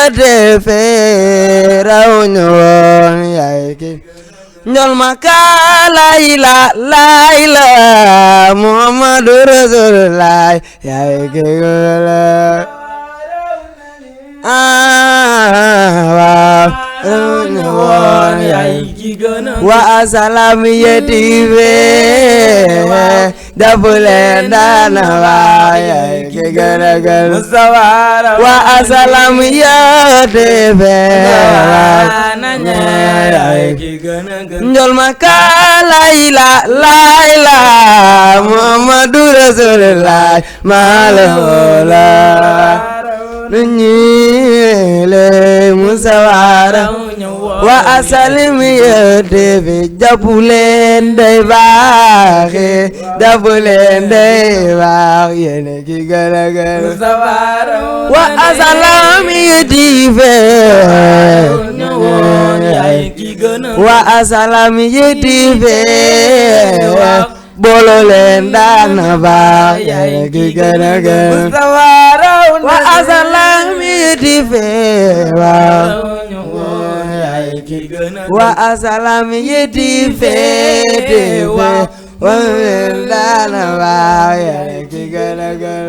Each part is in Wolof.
defe raw ñu woon yaay ki njol maka layla Muhammadu Rasulullah yaay ki waaw raw ñu woon yaay ki wa asalaam yeti fe dabule dana wa yaay ki gëna gën wa asalaam yeti fe yaay ki gëna gën njol maka layla Muhammadu Rasulullah malawla nuñile musawara wa asalim yete fi jabulen day baaxe jabulen day baax yene ki gëna gën wa asalam yete fe wa asalam yete fe bolo leen daana baax yene ki gëna gën wa asalam yete fe wa asalam yeti fete wa dana wa ya ki gëna gën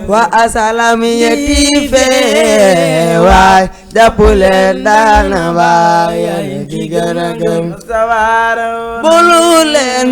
wa asalam yeti fete wa japule dana wa ya ki gëna gën bolo leen